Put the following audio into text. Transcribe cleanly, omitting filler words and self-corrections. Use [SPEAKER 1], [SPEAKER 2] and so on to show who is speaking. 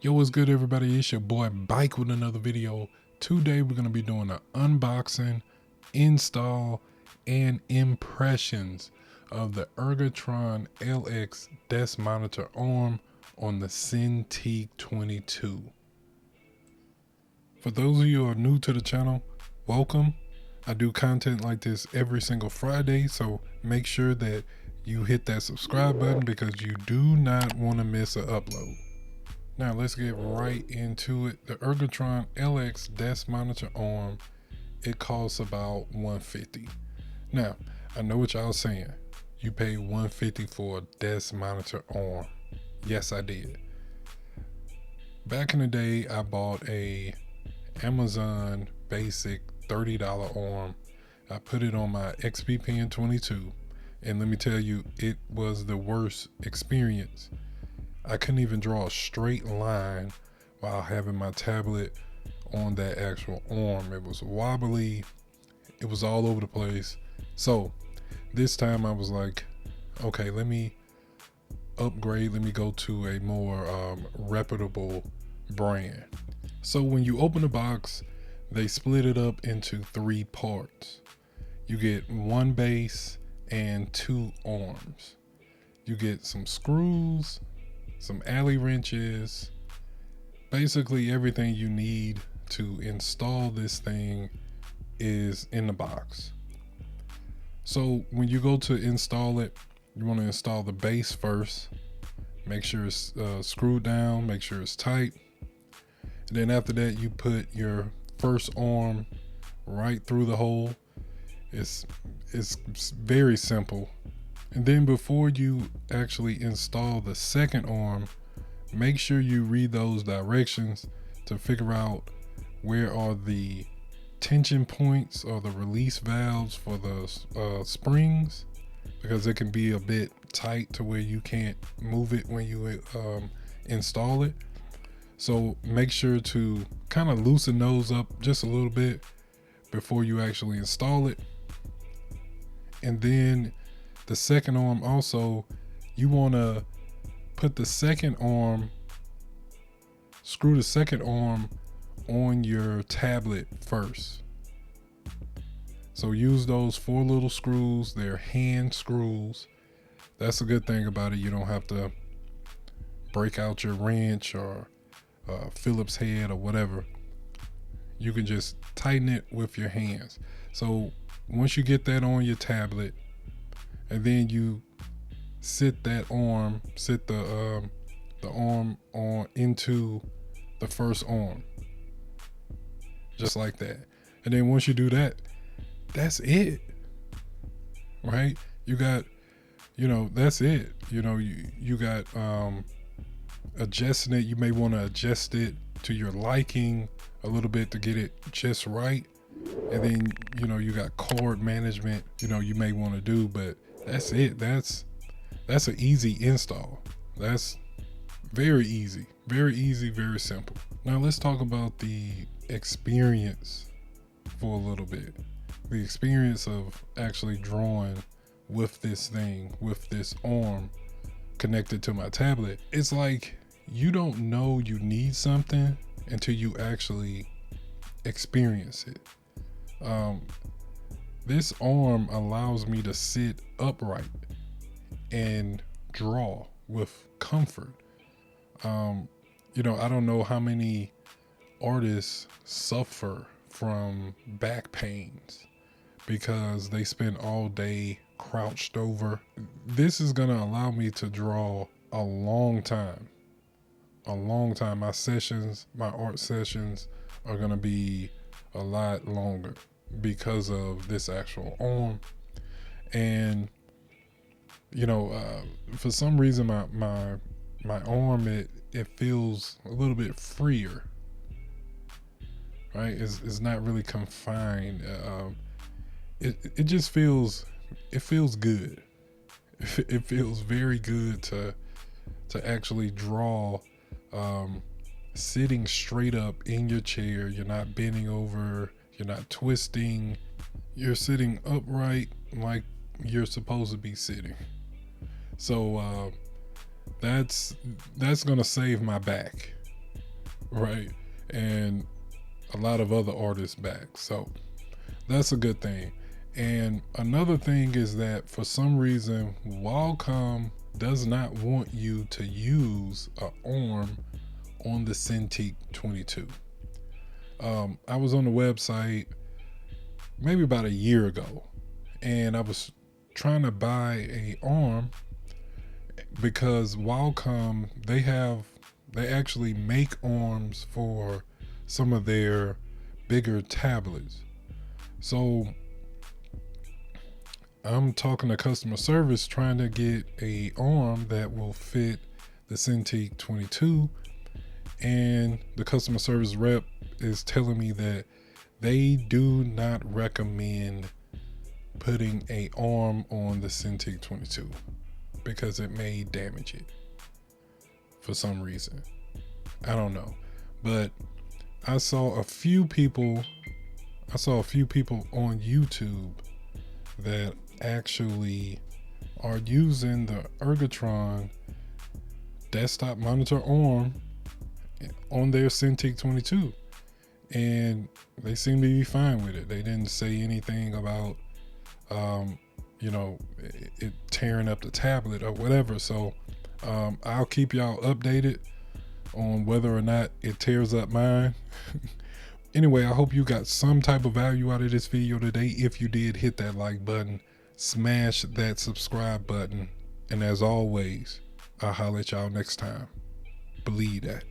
[SPEAKER 1] Yo, what's good everybody? It's your boy Bike with another video. Today we're going to be doing an unboxing, install, and impressions of the Ergotron Lx desk monitor arm on the Cintiq 22. For those of you who are new to the channel, welcome. I do content like this every single Friday, so make sure that you hit that subscribe button because you do not want to miss an upload. Now let's get right into it. The Ergotron Lx desk monitor arm, it costs about $150. Now, I know what y'all saying. You pay $150 for a desk monitor arm. Yes, I did. Back in the day, I bought a Amazon basic $30 arm. I put it on my XP Pen 22, and let me tell you, it was the worst experience. I couldn't even draw a straight line while having my tablet on that actual arm. It was wobbly. It was all over the place. So this time I was like, okay, let me upgrade. Let me go to a more reputable brand. So when you open the box, they split it up into 3 parts. You get 1 base and 2 arms. You get some screws, some Allen wrenches, basically everything you need to install this thing is in the box. So when you go to install it, you want to install the base first. Make sure it's screwed down, make sure it's tight. And then after that, you put your first arm right through the hole. It's very simple. And then before you actually install the second arm, make sure you read those directions to figure out where are the tension points or the release valves for the springs, because it can be a bit tight to where you can't move it when you install it. So make sure to kind of loosen those up just a little bit before you actually install it. And then the second arm also, you want to put the second arm, screw the second arm on your tablet first. So use those 4 little screws. They're hand screws. That's a good thing about it. You don't have to break out your wrench or Phillips head or whatever. You can just tighten it with your hands. So once you get that on your tablet, and then you sit the arm on into the first arm, just like that. And then once you do that, that's it, right? You got, that's it. You got adjusting it. You may want to adjust it to your liking a little bit to get it just right. And then, you got cord management, you may want to do, but that's it. That's an easy install. That's very easy, very simple. Now let's talk about the experience for a little bit. The experience of actually drawing with this thing, with this arm connected to my tablet. It's like you don't know you need something until you actually experience it. This arm allows me to sit upright and draw with comfort. I don't know how many artists suffer from back pains because they spend all day crouched over. This is gonna allow me to draw a long time. My art sessions are gonna be a lot longer because of this actual arm. And for some reason my arm, it feels a little bit freer, right? It's not really confined. It just feels good. It feels very good to actually draw sitting straight up in your chair. You're not bending over, you're not twisting, you're sitting upright like you're supposed to be sitting. So that's gonna save my back. right? And a lot of other artists back. So that's a good thing. And another thing is that for some reason, Wacom does not want you to use an arm on the Cintiq 22. I was on the website maybe about a year ago, and I was trying to buy a arm because Wacom, they actually make arms for some of their bigger tablets. So I'm talking to customer service trying to get a arm that will fit the Cintiq 22, and the customer service rep is telling me that they do not recommend putting a arm on the Cintiq 22 because it may damage it for some reason. I don't know, but I saw a few people on YouTube that actually are using the Ergotron desktop monitor arm on their Cintiq 22, and they seem to be fine with it. They didn't say anything about it tearing up the tablet or whatever. So I'll keep y'all updated on whether or not it tears up mine. Anyway, I hope you got some type of value out of this video today. If you did, hit that like button, smash that subscribe button, and as always, I'll holler at y'all next time. Believe that.